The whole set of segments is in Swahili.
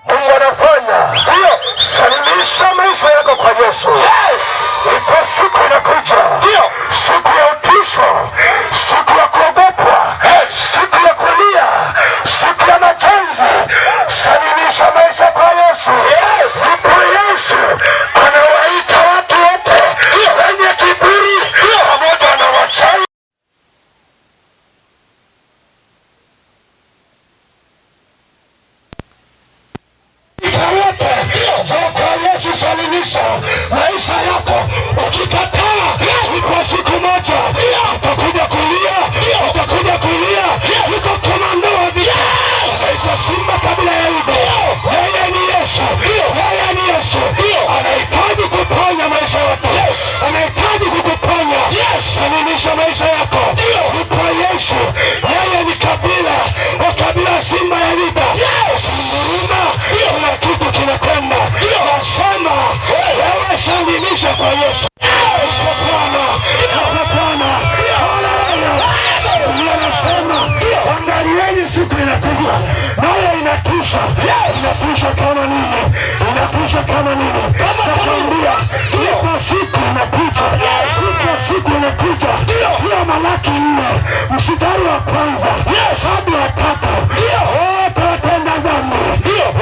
Mungu anafanya. Ndio. Salimisha maisha yako kwa Yesu. Yes. Ipo siku inakuja. Ndio. Siku ya utisho, siku ya kuogopwa, siku ya kulia, siku ya majonzi. Salimisha maisha kwa Yesu. Yes. Ipo Yesu anawaita watu wote wenye kiburi pamoja na wachawi. Salimisha maisha yako. Ukikataa, ipo siku moja utakuja kulia, utakuja kulia. Iko komando wa vita, anaitwa Simba kabila ya Yuda. Yeye ni Yesu, yeye ni Yesu. Anahitaji kuponya maisha yako, anahitaji kukuponya. Salimisha maisha yako. Ipo Yesu, yeye ni kabila wa kabila Simba ya Yuda. Nguruma, kuna kitu kinakwenda. Nasema wewe salimisha kwa Yesu. Anasema angalieni, siku inakuja nayo inatisha. Inatisha kama nini? Inatisha kama nini? Nakwambia ipo siku inakuja, ipo siku inakuja. Hiyo Malaki 4 mstari wa kwanza hadi wa 3. Wote watenda dhambi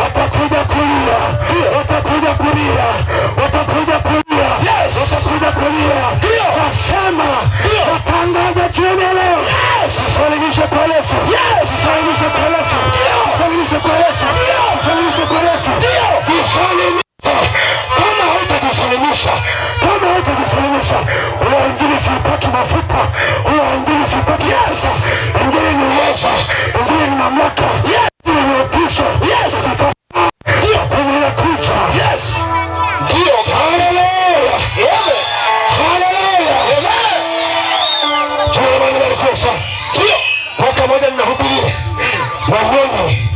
watakuja kulia, watakuja kulia, watakuja kulia, watakuja kulia. Wasema watangaza jioni leo, salimisha kwa Yesu, salimisha kwa Yesu, salimisha kwa Yesu, salimisha kwa Yesu. Kama hautajisalimisha, kama hautajisalimisha, huyo injili sipaki mafuta, huyo injili sipaki mafuta. Injili ni uwezo, injili ni mamlaka, injili ni utisho. Mwaka moja ninahubiri Wanyoni.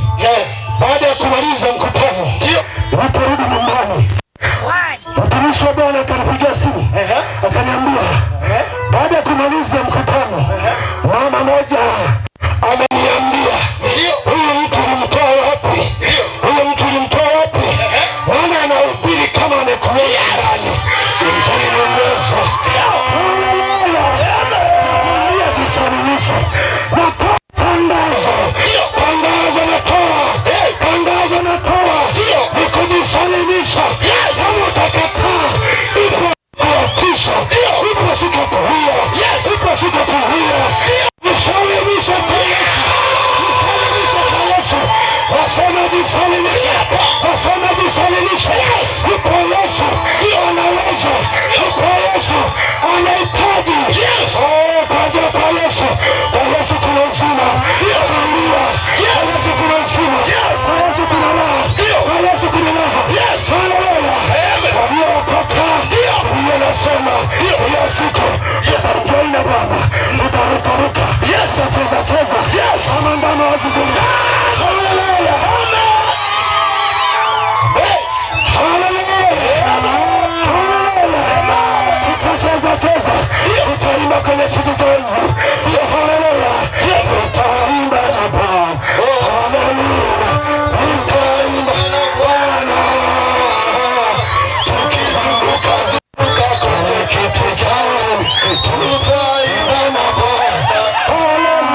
Baada ya kumaliza mkutano, niliporudi nyumbani, mtumishi wa Bwana akanipigia simu akaniambia, baada ya kumaliza mkutano, mama moja ameniambia, huyu mtu ulimtoa wapi? Huyu mtu ulimtoa wapi? Maana anahubiri kama amekuona ndani. Nitanieleza. Tangazo natoa ni kujisalimisha. Kama utakataa, ipo kuatisha, ipo siku kulia, ipo siku kulia. Jisalimisha kwa Yesu, jisalimisha kwa Yesu. Wasema jisalimisha, wasema jisalimisha. Ipo Yesu anaweza, ipo Yesu anahitaji. Kaja kwa Yesu, kwa Yesu kuna uzima. Akaambia, kwa Yesu kuna uzima, kwa Yesu kuna raha, kwa Yesu kuna raha. Haleluya. Waliokoka, Biblia inasema hiyo siku utaenjoy na Bwana, utarukaruka, utacheza kama ndama wa zizini. Haleluya. Utacheza, utaimba kwenye kiti cha enzi. Haleluya. Utaimba na Bwana. Haleluya. Utaimba na Bwana. Tukizunguka kwenye kiti cha enzi, utaimba na Bwana. Haleluya.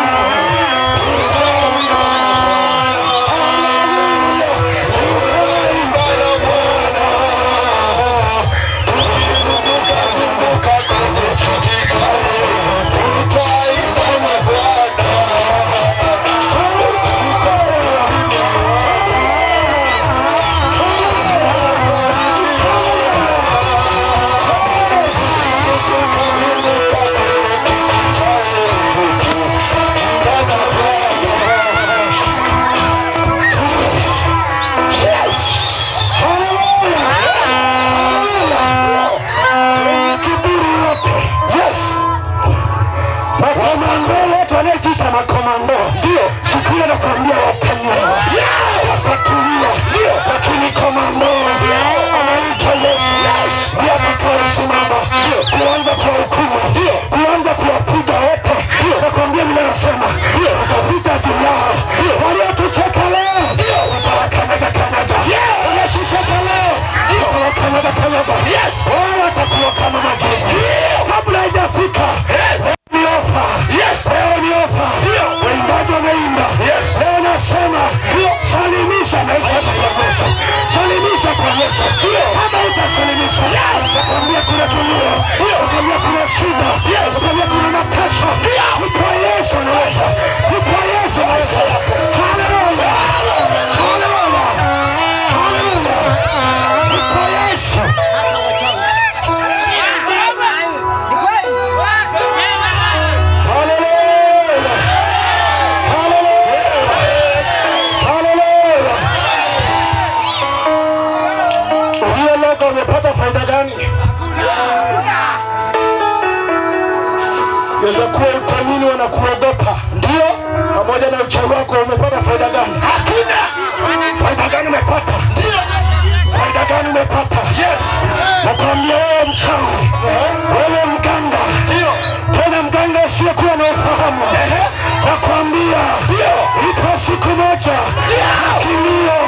Utaimba na Bwana. maisha yako kwa Yesu. Salimisha kwa Yesu. Kama utasalimisha, nakwambia kuna kilio, nakwambia kuna shida, nakwambia kuna mateso. Ni kwa Yesu anaweza. Ni kwa Yesu anaweza. Haleluya. Haleluya. Haleluya. Ni kwa Yesu. Umepata faida gani? Yaweza kuwa utamini wanakuogopa. Ndio. Pamoja na uchawi wako umepata faida gani? Hakuna. Faida gani umepata? Ndio. Faida gani umepata? Yes. Nakwambia wewe mchawi, wewe mganga. Ndio. Tena mganga usiyekuwa na ufahamu. Nakwambia ipo siku moja kilio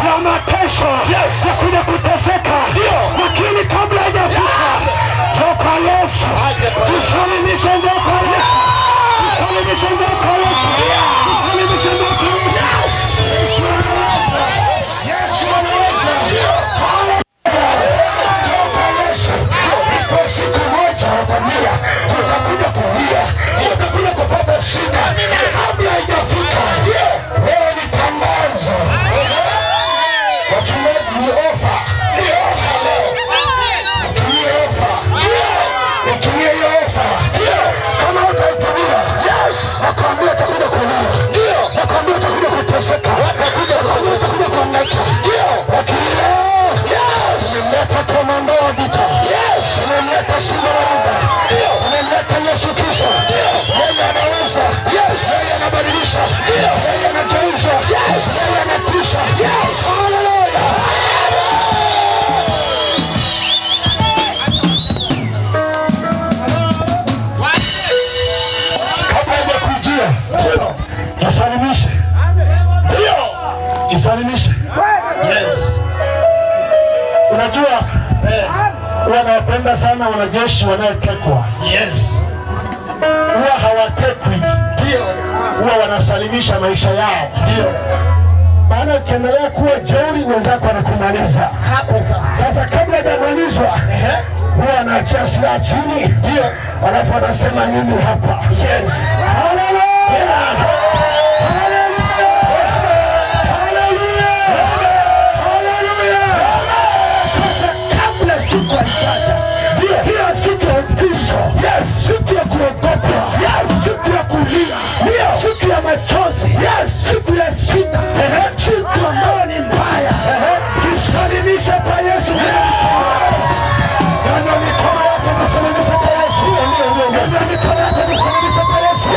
na mateso ya kuja kuteseka, lakini kabla hajafika, njoo kwa Yesu. Tusalimishe, njoo kwa Yesu. Tusalimishe, njoo kwa Yesu. Tusalimishe, njoo kwa Yesu. Yesu anaweza. Njoo kwa Yesu. Ipo siku moja nakwambia utakuja kulia, utakuja kupata shida kabla hajafika. Wewe ni tangazo. Wachungaji ni ofa. Ni ofa leo. Utumie ofa. Utumie hiyo ofa. Kama utaitumia, nakwambia utakuja kulia. Nakwambia utakuja kuteseka. Utakuja kuhangaika. Lakini leo umemleta komando wa vita. Umemleta simba wa Yuda. Umemleta Yesu Kristo. Yeye anaweza. Yeye anabadilisha. Yeye anageuza. Yeye anatisha. Haleluya. Kabla hajakujia, jisalimishe. Jisalimishe. Unajua, wanawapenda sana wanajeshi wanaotekwa. Huwa hawatekwi. Huwa wanasalimisha maisha yao. Maana ukiendelea kuwa jeuri, wenzako wanakumaliza. Sasa kabla hajamalizwa, huwa anaachia silaha chini, alafu anasema nini hapa? Haleluya. Siku ya ibada, hiyo siku ya utisho, siku ya kuogopa, siku ya kulia, siku ya machozi, siku ya shida, siku ambayo ni mbaya, jisalimishe kwa Yesu. Nyanyua mikono yako, jisalimishe kwa Yesu. Nyanyua mikono yako, jisalimishe kwa Yesu.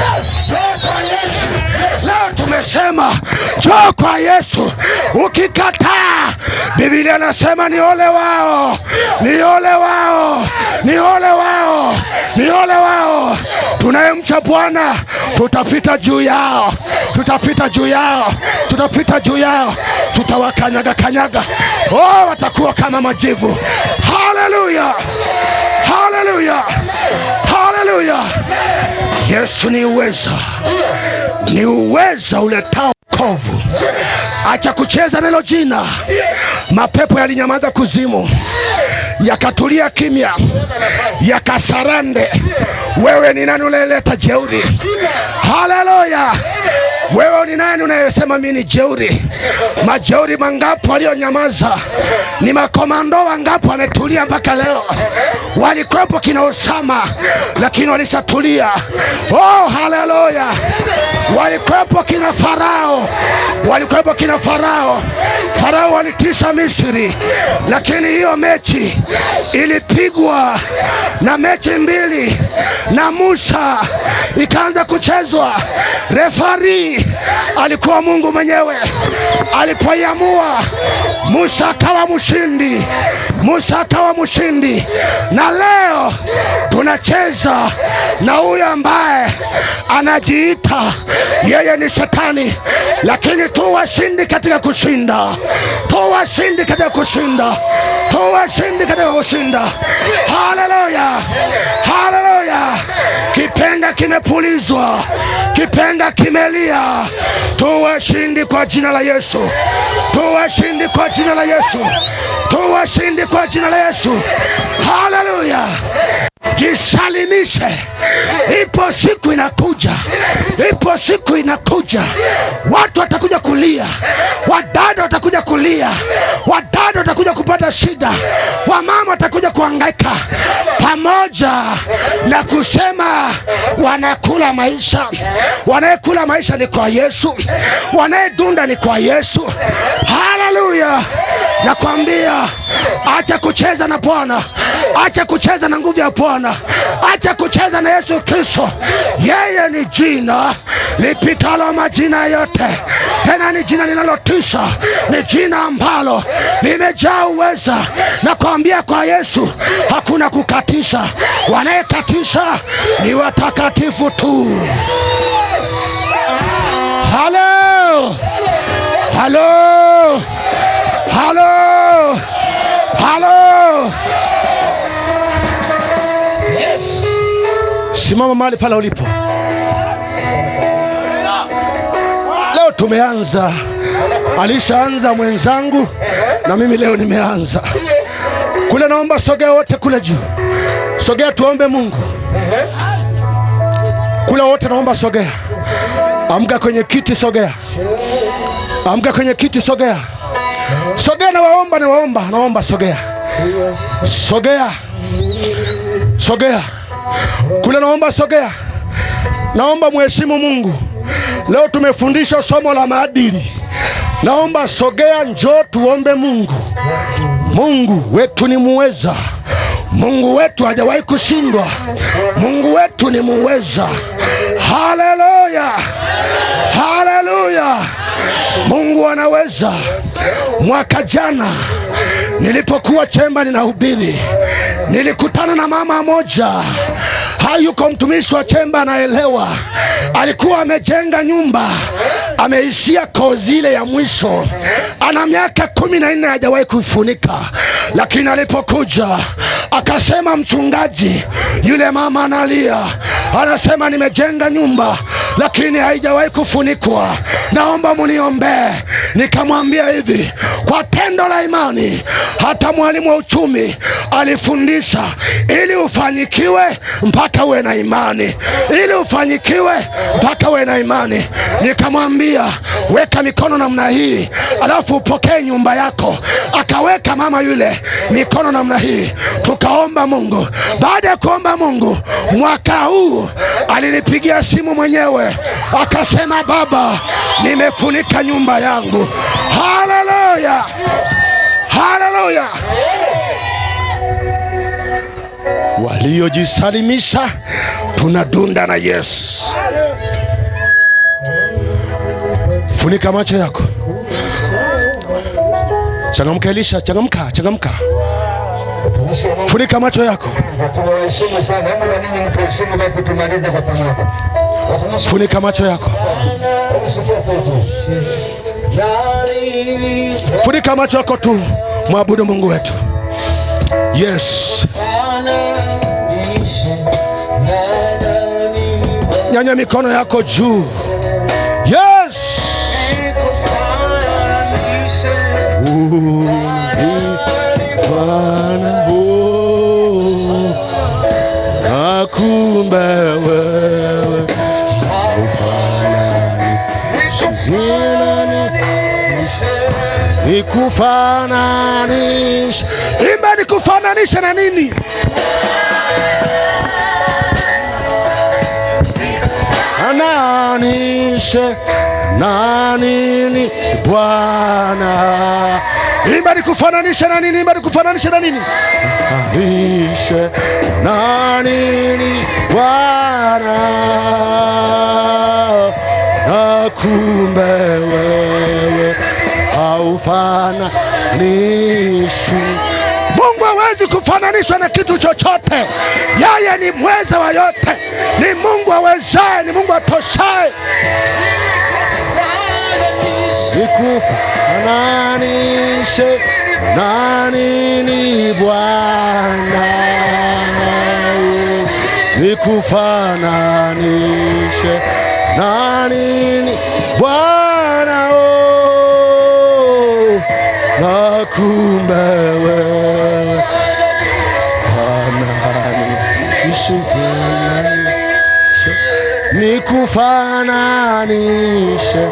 Njoo kwa Yesu. Leo tumesema njoo kwa Yesu. Ukikataa, Biblia inasema ni ole wao, ni ole wao, ni ole wao, ni ole wao. Tunayemcha Bwana tutapita juu yao, tutapita juu yao, tutapita juu yao, tutawakanyaga kanyaga. Oh, watakuwa kama majivu. Haleluya, haleluya, haleluya. Yesu ni uweza, ni uweza uletao wokovu. Acha kucheza neno jina. Mapepo yalinyamaza kuzimu, yakatulia kimya, yakasarande. Wewe ni nani unayeleta jeuri? Haleluya. Wewe ni nani unayesema mimi ni jeuri? Majeuri mangapi walionyamaza? Ni makomando wangapi wametulia mpaka leo? Walikuwepo kina Osama, lakini walishatulia. Oh, haleluya. Walikuwepo kina Farao, walikuwepo kina Farao. Farao walitisha Misri, lakini hiyo mechi ilipigwa na mechi mbili, na Musa ikaanza kuchezwa. Refari alikuwa Mungu mwenyewe. Alipoiamua, Musa akawa mshindi, Musa akawa mshindi. Na leo tunacheza na huyo ambaye anajiita yeye ni Shetani, lakini tu washindi katika kushinda. tuwashindi katika kushinda, tuwashindi katika kushinda. Haleluya, haleluya. Kipenga kimepulizwa, kipenga kimelia. Tuwashindi kwa jina la Yesu, tuwashindi kwa jina la Yesu, tuwashindi kwa jina la Yesu. Haleluya. Jisalimishe. Ipo siku inakuja, ipo siku inakuja, watu watakuja kulia, wadada watakuja kulia, wadada watakuja kupata shida, wamama watakuja kuhangaika, pamoja na kusema wanakula maisha. Wanayekula maisha ni kwa Yesu, wanayedunda ni kwa Yesu. Haleluya. Nakwambia, acha kucheza na Bwana, acha kucheza na nguvu ya Bwana, acha kucheza na Yesu Kristo. Yeye ni jina lipitalo majina yote, tena ni jina linalotisha, ni jina ambalo limejaa uweza. Nakwambia, kwa Yesu hakuna kukatisha, wanayekatisha ni watakatifu tu. Halo, halo, halo, halo. Simama mahali pale ulipo. Leo tumeanza, alishaanza mwenzangu na mimi leo nimeanza. Kule naomba sogea wote kule juu, sogea tuombe Mungu. Kule wote naomba sogea, amka kwenye kiti sogea, amka kwenye kiti sogea, sogea na waomba, na waomba, naomba sogea, sogea, sogea. Kule naomba sogea, naomba mheshimu Mungu. Leo tumefundisha somo la maadili. Naomba sogea, njoo tuombe Mungu. Mungu wetu ni muweza, Mungu wetu hajawahi kushindwa, Mungu wetu ni muweza. Haleluya, haleluya. Mungu anaweza. Mwaka jana nilipokuwa Chemba ninahubiri, nilikutana na mama moja. Hayuko mtumishi wa Chemba anaelewa. Alikuwa amejenga nyumba, ameishia kozi ile ya mwisho, ana miaka 14 hajawahi kuifunika. Lakini alipokuja akasema, mchungaji, yule mama analia, anasema nimejenga nyumba lakini haijawahi kufunikwa, naomba muniombee. Nikamwambia hivi, kwa tendo la imani, hata mwalimu wa uchumi alifundisha, ili ufanyikiwe mpaka uwe na imani, ili ufanyikiwe mpaka uwe na imani. Nikamwambia, weka mikono namna hii alafu upokee nyumba yako. Akaweka mama yule mikono namna hii, tukaomba Mungu. Baada ya kuomba Mungu, mwaka huu alinipigia simu mwenyewe akasema, baba, nimefunika nyumba yangu. Haleluya, haleluya. Waliojisalimisha tunadunda na Yesu. Funika macho yako. Changamka Elisha, changamka, changamka. Funika macho yako. Tunawaheshimu sana. Hebu na ninyi mtuheshimu basi tumalize kwa pamoja. Funika macho yako. Funika macho yako tu, mwabudu Mungu wetu. Yes. Nyanya mikono yako juu. Yes. Bwana, nakuomba wewe nikufananishe. Imba, nikufananishe na nini? Ananishe na nini Bwana? Imba, nikufananishe na nini? Imba, nikufananishe na nini? Ananishe na nini Bwana? Nakuomba wewe haufananishwi. Mungu hawezi kufananishwa na kitu chochote. Yeye ni mweza wa yote, ni Mungu awezaye, ni Mungu atoshaye. nikufananishe na nini Bwana, nikufananishe na nini Bwana, oh, na kumbe wewe nikufananishe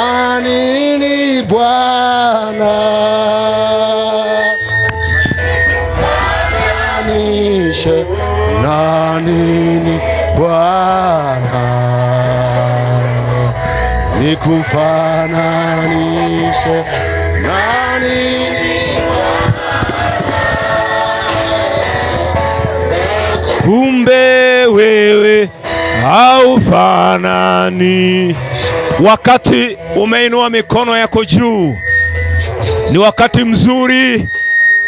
na nini Bwana, nikufananishe na nini Bwana, nikufananishe na nini Bwana. Kumbe wewe haufanani. Wakati umeinua mikono yako juu, ni wakati mzuri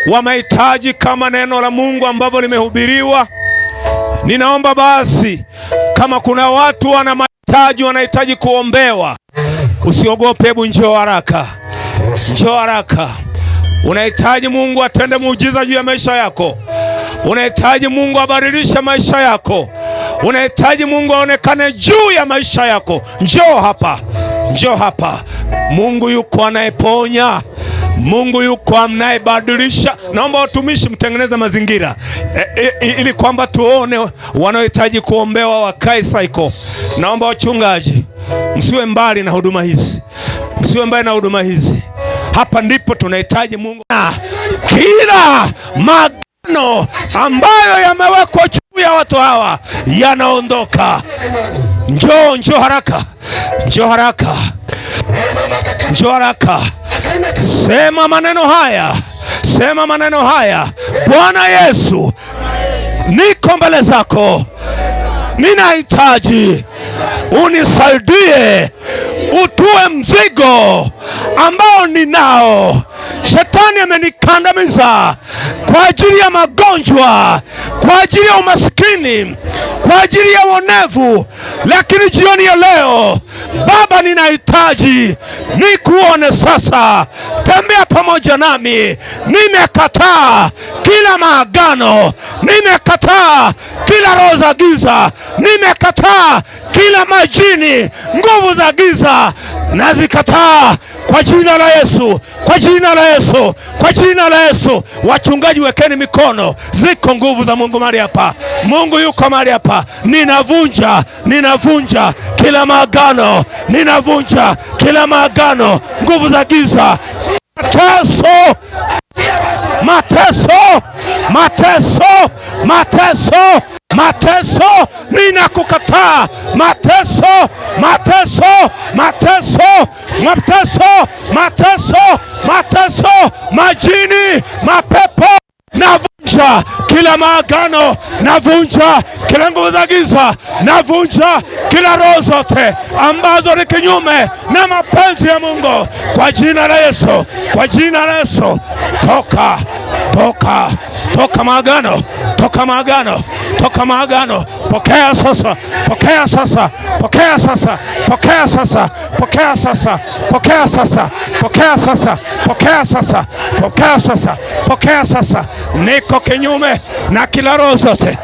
wa mahitaji kama neno la Mungu ambavyo limehubiriwa. Ninaomba basi, kama kuna watu wana mahitaji, wanahitaji kuombewa, usiogope, hebu njoo haraka, njoo haraka. Unahitaji Mungu atende muujiza juu ya maisha yako, unahitaji Mungu abadilishe maisha yako, unahitaji Mungu aonekane juu ya maisha yako, njoo hapa, njoo hapa. Mungu yuko anayeponya, Mungu yuko anayebadilisha. Naomba watumishi mtengeneze mazingira ili kwamba tuone wanaohitaji kuombewa wakae saiko. Naomba wachungaji msiwe mbali na huduma hizi, msiwe mbali na huduma hizi. Hapa ndipo tunahitaji Mungu, na kila magano ambayo yamewekwa juu ya watu hawa yanaondoka. Njoo, njoo haraka, njoo haraka, njoo haraka. Sema maneno haya, sema maneno haya: Bwana Yesu, niko mbele zako, ninahitaji unisaidie, utue mzigo ambao ninao. Shetani amenikandamiza kwa ajili ya magonjwa, kwa ajili ya umaskini, kwa ajili ya uonevu, lakini jioni ya leo Baba, ninahitaji nikuone sasa. Tembea pamoja nami. Nimekataa kila maagano, nimekataa kila roho za giza, nimekataa kila majini, nguvu za giza, nazikataa kwa jina la Yesu, kwa jina la Yesu, kwa jina la Yesu. Wachungaji, wekeni mikono. Ziko nguvu za Mungu mahali hapa. Mungu yuko mahali hapa. Ninavunja, ninavunja kila maagano, ninavunja kila maagano, nguvu za giza, mateso, mateso, mateso, mateso, mateso, ninakukataa mateso, mateso, mateso, mateso, mateso, mateso, majini, mapepo. Navunja kila maagano, navunja kila nguvu za giza, navunja kila roho zote ambazo ni kinyume na mapenzi ya Mungu kwa jina la Yesu, kwa jina la Yesu. Toka, toka, toka maagano, toka maagano, toka maagano. Pokea sasa, pokea sasa, pokea sasa, pokea sasa, pokea sasa, pokea sasa, pokea sasa, pokea sasa, pokea sasa, pokea sasa. Niko kinyume na kila roho zote.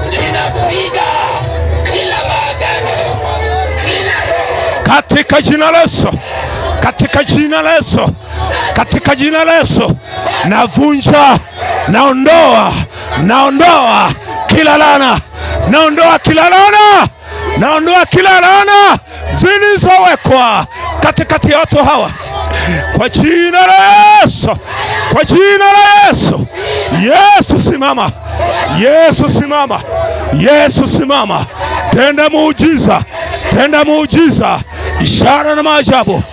Ninapiga kila maagano, kila roho katika jina la Yesu, katika jina la Yesu, katika jina la Yesu. Navunja, naondoa, naondoa kila laana, naondoa kila laana, naondoa kila laana zilizowekwa katikati ya watu hawa kwa jina la Yesu, kwa jina la Yesu. Yesu simama, Yesu simama, Yesu simama. Tenda muujiza, tenda muujiza, ishara na maajabu,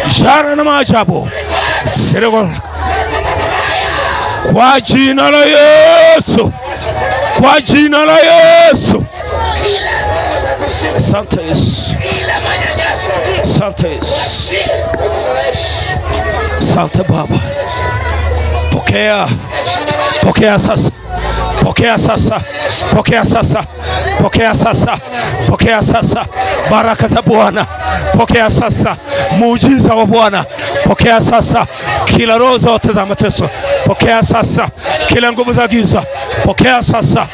ishara na maajabu kwa jina la Yesu, kwa jina la Yesu. Asante Yesu, asante Yesu, asante Baba. Pokea, pokea sasa, pokea sasa, pokea sasa, pokea sasa, pokea sasa baraka za Bwana. pokea sasa muujiza wa Bwana. Pokea sasa kila roho zote za mateso. Pokea sasa kila nguvu za giza. Pokea sasa.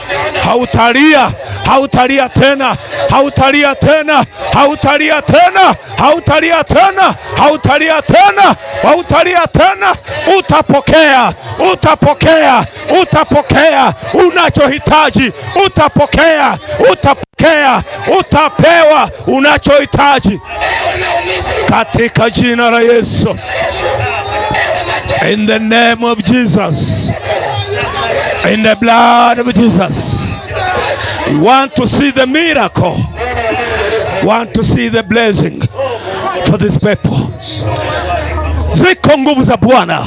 Hautalia, hautalia tena, hautalia tena, hautalia tena, hautalia tena, hautalia tena, hautalia tena. Utapokea, utapokea, utapokea unachohitaji. Utapokea, utapokea, utapewa unachohitaji katika jina la Yesu. In the name of Jesus. In the blood of Jesus. We want to see the miracle. Want to see the blessing for this people. Ziko nguvu za Bwana.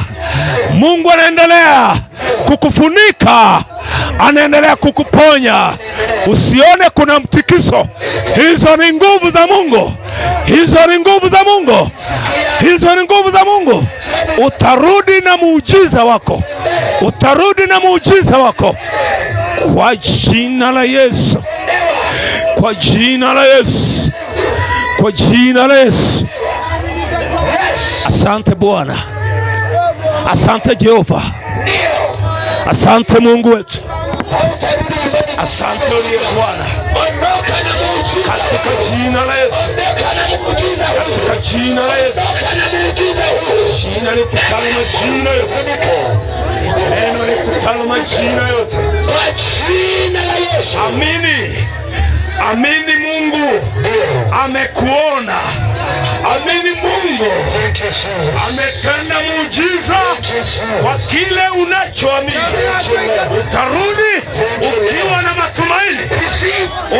Mungu anaendelea kukufunika, anaendelea kukuponya. Usione kuna mtikiso. Hizo ni nguvu za Mungu. Hizo ni nguvu za Mungu. Hizo ni nguvu za Mungu. Utarudi na muujiza wako. Utarudi na muujiza wako. Kwa jina la Yesu. Kwa jina la Yesu. Kwa jina la Yesu. Asante Bwana. Asante Jehova. Asante Mungu wetu. Asante uliye Bwana. Katika jina la Yesu. Katika jina la Yesu. Jina lipitalo majina yote. Neno lipitalo majina yote. Amini. Amini Mungu amekuona. Amini Mungu ametenda muujiza kwa kile unachoamini. Utarudi ukiwa na matumaini.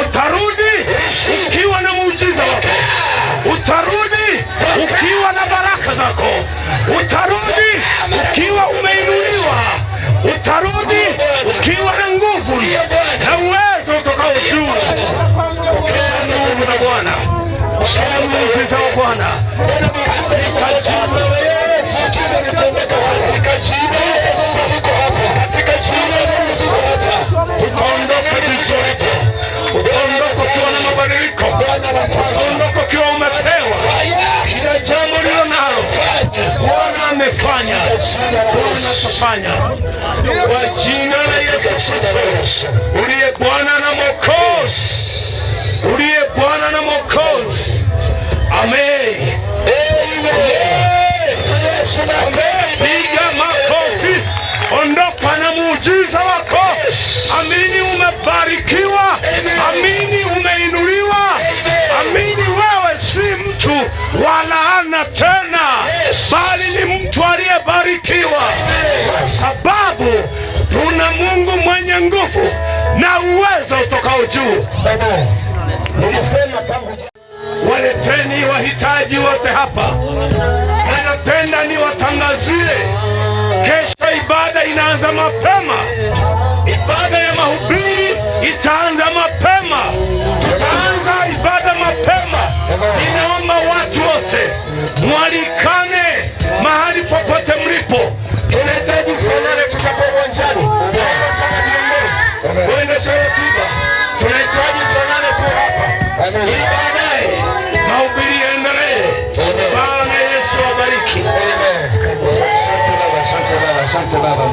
Utarudi ukiwa na muujiza wako. Utarudi ukiwa na baraka zako. Utarudi ukiwa umeinuliwa. Utarudi ukiwa na nguvu na uwezo utokao juu. Pokea nguvu za Bwana. Pokea muujiza wa Bwana. Katika jina la Yesu. Katika jina la Yesu. Katika jina la Yesu. Utaondoka vizuri. Utaondoka ukiwa na mabadiliko. Utaondoka ukiwa umepewa kila jambo lilo nalo. Bwana amefanya. Bwana atafanya. Kwa jina la Yesu Kristo, uliye Bwana na Mwokozi. Uliye Bwana na Mwokozi. Amen. Piga makofi. Ondoka na muujiza wako. Amini umebarikiwa. Amini umeinuliwa. Amini wewe si mtu wa laana tena, bali ni mtu aliyebarikiwa, kwa sababu tuna Mungu mwenye nguvu na uwezo utokao juu. Waleteni wahitaji wote hapa. Napenda niwatangazie, kesho ibada inaanza mapema. Ibada ya mahubiri itaanza mapema. Tutaanza ibada mapema. Ninaomba watu wote mwalikane mahali popote mlipo. Tunahitaji sanane, tutakuwa uwanjani. Waendesha ratiba. Tunahitaji sanane tu hapa. Ili baadaye mahubiri yaendelee. Bwana Yesu awabariki. Asante Baba. Asante Baba.